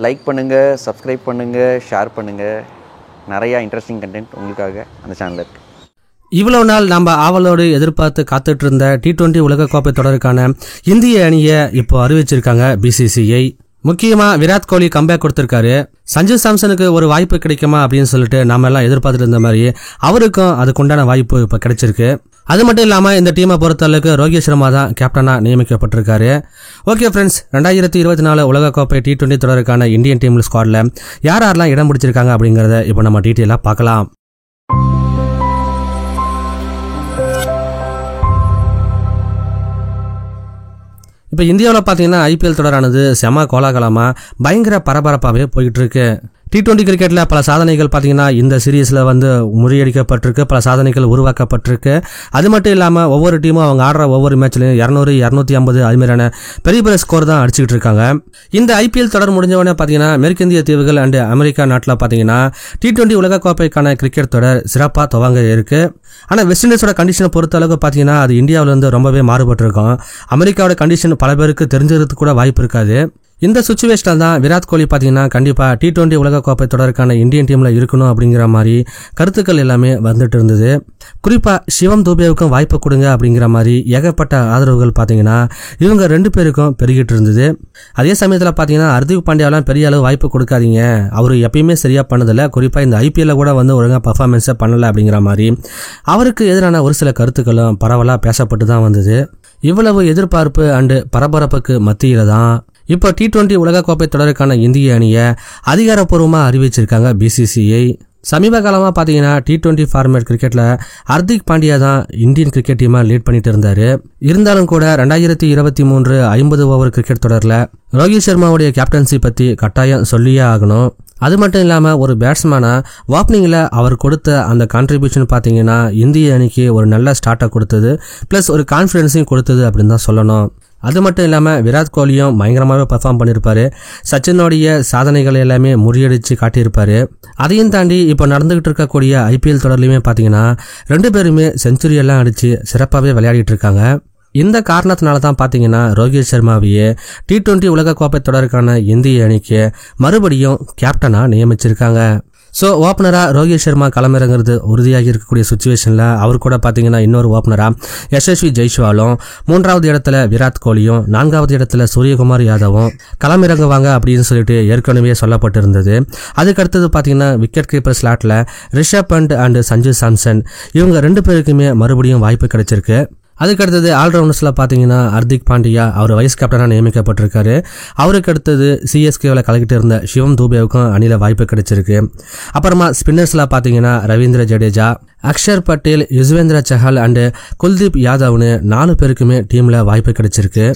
Like பண்ணுங்க, subscribe பண்ணுங்க, share பண்ணுங்க. நிறைய இன்ட்ரெஸ்டிங் கண்டென்ட் உங்களுக்காக அந்த சேனல்ல இருக்கு. இவ்வளவு நாள் நம்ம ஆவலோடு எதிர்பார்த்து காத்துட்டு இருந்த T20 உலகக்கோப்பை தொடருக்கான இந்திய அணியை இப்போ அறிவிச்சிருக்காங்க BCCI. முக்கியமா விராட் கோலி கம்பேக் கொடுத்திருக்காரு. சஞ்சு சாம்சனுக்கு ஒரு வாய்ப்பு கிடைக்குமா அப்படின்னு சொல்லிட்டு நாம எல்லாம் எதிர்பார்த்துட்டு இருந்த மாதிரி அவருக்கும் அதுக்குண்டான வாய்ப்பு இப்ப கிடைச்சிருக்கு. அது மட்டும் இல்லாம இந்த டீமை பொறுத்தளவுக்கு ரோஹித் சர்மா தான் கேப்டனா நியமிக்கப்பட்டிருக்காரு. ஓகே ஃப்ரெண்ட்ஸ், 2024 உலகக்கோப்பை T20 தொடருக்கான இந்தியன் டீம் ஸ்குவாட்ல யாரெல்லாம் இடம் பிடிச்சிருக்காங்க அப்படிங்கறத இப்போ நம்ம டீட்டெயிலா பார்க்கலாம். இப்போ இந்தியாவில் பார்த்தீங்கன்னா IPL தொடரானது செம கோலாகலமாக பயங்கர பரபரப்பாகவே போயிட்டு இருக்கு. T20 கிரிக்கெட்டில் பல சாதனைகள் பார்த்தீங்கன்னா இந்த சீரீஸில் முறியடிக்கப்பட்டிருக்கு, பல சாதனைகள் உருவாக்கப்பட்டிருக்கு. அது மட்டும் இல்லாமல் ஒவ்வொரு டீமும் அவங்க ஆடுற ஒவ்வொரு மேட்ச்லையும் 200, 250 அதுமாதிரியான பெரிய பெரிய ஸ்கோர் தான் அடிச்சுக்கிட்டு இருக்காங்க. இந்த IPL தொடர் முடிஞ்சவொடனே பார்த்தீங்கன்னா மேற்கிந்திய தீவுகள் அண்ட் அமெரிக்கா நாட்டில் பார்த்தீங்கன்னா T20 உலகக்கோப்பைக்கான கிரிக்கெட் தொடர் சிறப்பாக துவங்க இருக்கு. ஆனால் வெஸ்ட் இண்டீஸோட கண்டிஷனை பொறுத்த அளவுக்கு பார்த்தீங்கன்னா அது இந்தியாவிலேருந்து ரொம்பவே மாறுபட்டு இருக்கும். அமெரிக்காவோட கண்டிஷன் பல பேருக்கு தெரிஞ்சிருக்கிறதுக்கு கூட வாய்ப்பு இருக்காது. இந்த சுச்சுவேஷனில் தான் விராட் கோலி பார்த்தீங்கன்னா கண்டிப்பாக T20 உலகக்கோப்பை தொடருக்கான இந்தியன் டீமில் இருக்கணும் அப்படிங்கிற மாதிரி கருத்துக்கள் எல்லாமே வந்துட்டு இருந்தது. குறிப்பாக சிவம் தூபேவுக்கும் வாய்ப்பு கொடுங்க அப்படிங்கிற மாதிரி ஏகப்பட்ட ஆதரவுகள் பார்த்தீங்கன்னா இவங்க ரெண்டு பேருக்கும் பெருகிட்டு இருந்தது. அதே சமயத்தில் பார்த்தீங்கன்னா ஹர்திக் பாண்டியாவெல்லாம் பெரிய அளவு வாய்ப்பு கொடுக்காதீங்க, அவர் எப்பயுமே சரியாக பண்ணதில்லை, குறிப்பாக இந்த IPL கூட ஒழுங்காக பர்ஃபார்மன்ஸை பண்ணலை அப்படிங்கிற மாதிரி அவருக்கு எதிரான ஒரு சில கருத்துக்களும் பரவலாக பேசப்பட்டு தான் வந்தது. இவ்வளவு எதிர்பார்ப்பு அண்டு பரபரப்புக்கு மத்தியில தான் இப்போ T20 உலகக்கோப்பை தொடருக்கான இந்திய அணியை அதிகாரப்பூர்வமாக அறிவிச்சிருக்காங்க BCCI. சமீப காலமாக பார்த்தீங்கன்னா T20 ஃபார்மேட் கிரிக்கெட்டில் ஹர்திக் பாண்டியா தான் இந்தியன் கிரிக்கெட் டீமை லீட் பண்ணிட்டு இருந்தாரு. இருந்தாலும் கூட 2023 50 ஓவர் கிரிக்கெட் தொடரில் ரோஹித் சர்மாவுடைய கேப்டன்சி பற்றி கட்டாயம் சொல்லியே ஆகணும். அது மட்டும் இல்லாமல் ஒரு பேட்ஸ்மேனா ஓப்பனிங்கில் அவர் கொடுத்த அந்த கான்ட்ரிபியூஷன் பார்த்தீங்கன்னா இந்திய அணிக்கு ஒரு நல்ல ஸ்டார்ட்டை கொடுத்தது, ப்ளஸ் ஒரு கான்ஃபிடன்ஸையும் கொடுத்தது அப்படின்னு தான் சொல்லணும். அது மட்டும் இல்லாமல் விராட் கோலியும் பயங்கரமாகவே பர்ஃபார்ம் பண்ணியிருப்பாரு. சச்சினோடைய சாதனைகள் எல்லாமே முறியடிச்சு காட்டியிருப்பாரு. அதையும் தாண்டி இப்போ நடந்துகிட்டு இருக்கக்கூடிய IPL தொடர்லையுமே பார்த்தீங்கன்னா ரெண்டு பேருமே செஞ்சுரி எல்லாம் அடிச்சு சிறப்பாகவே விளையாடிட்டு இருக்காங்க. இந்த காரணத்தினால தான் பார்த்தீங்கன்னா ரோஹித் சர்மாவையே T20 உலகக்கோப்பை தொடருக்கான இந்திய அணிக்கு மறுபடியும் கேப்டனாக நியமிச்சிருக்காங்க. ஸோ ஓப்பனராக ரோஹித் சர்மா களமிறங்கிறது உறுதியாகி இருக்கக்கூடிய சுச்சுவேஷனில் அவர் கூட பார்த்தீங்கன்னா இன்னொரு ஓப்பனராக யசஸ்வி ஜெய்ஸ்வாலும், 3வது இடத்துல விராட் கோலியும், 4வது இடத்துல சூரியகுமார் யாதவும் களமிறங்குவாங்க அப்படின்னு சொல்லிட்டு ஏற்கனவே சொல்லப்பட்டிருந்தது. அதுக்கடுத்தது பார்த்தீங்கன்னா விக்கெட் கீப்பர் ஸ்லாட்டில் ரிஷப் பண்ட் அண்ட் சஞ்சு சாம்சன் இவங்க ரெண்டு பேருக்குமே மறுபடியும் வாய்ப்பு கிடைச்சிருக்கு. அதுக்கடுத்தது ஆல்ரவுண்டர்ஸில் பார்த்தீங்கன்னா ஹர்திக் பாண்டியா அவர் வைஸ் கேப்டனாக நியமிக்கப்பட்டிருக்காரு. அவருக்கு அடுத்தது CSKவில் கலக்கிட்டு இருந்த சிவம் தூபேவுக்கும் அணியில் வாய்ப்பு கிடைச்சிருக்கு. அப்புறமா ஸ்பின்னர்ஸில் பார்த்தீங்கன்னா ரவீந்திர ஜடேஜா, அக்ஷர் பட்டேல், யுஸ்வேந்திர சஹல் அண்டு குல்தீப் யாதவ்னு 4 பேருக்குமே டீமில் வாய்ப்பு கிடைச்சிருக்கு.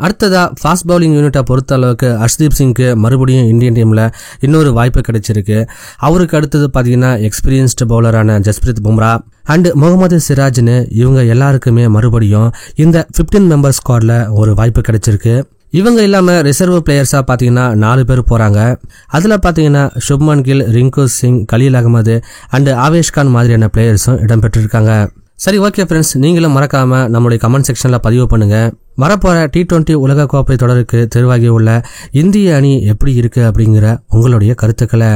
அடுத்ததா ஃபாஸ்ட் பவுலிங் யூனிட்டை பொறுத்த அளவுக்கு ஹர்ஷ்தீப் சிங்க்கு மறுபடியும் இந்தியன் டீமில் இன்னொரு வாய்ப்பு கிடைச்சிருக்கு. அவருக்கு அடுத்தது பார்த்தீங்கன்னா எக்ஸ்பீரியன்ஸ்டு பவுலரான ஜஸ்பிரித் பும்ரா அண்ட் முகமது சிராஜ்னு இவங்க எல்லாருக்குமே மறுபடியும் இந்த 15 மெம்பர் ஸ்குவாட்ல ஒரு வாய்ப்பு கிடைச்சிருக்கு. இவங்க இல்லாமல் ரிசர்வ் பிளேயர்ஸாக பார்த்தீங்கன்னா 4 பேர் போகிறாங்க. அதில் பார்த்தீங்கன்னா சுப்மன் கில், ரிங்கு சிங், கலீல் அகமது அண்ட் ஆவேஷ்கான் மாதிரியான பிளேயர்ஸும் இடம்பெற்றிருக்காங்க. சரி, ஓகே ஃப்ரெண்ட்ஸ், நீங்களும் மறக்காம நம்மளுடைய கமெண்ட் செக்ஷனில் பதிவு பண்ணுங்க. வரப்போற T20 உலகக்கோப்பை தொடருக்கு தேர்வாகி உள்ள இந்திய அணி எப்படி இருக்கு அப்படிங்கிற உங்களுடைய கருத்துக்களை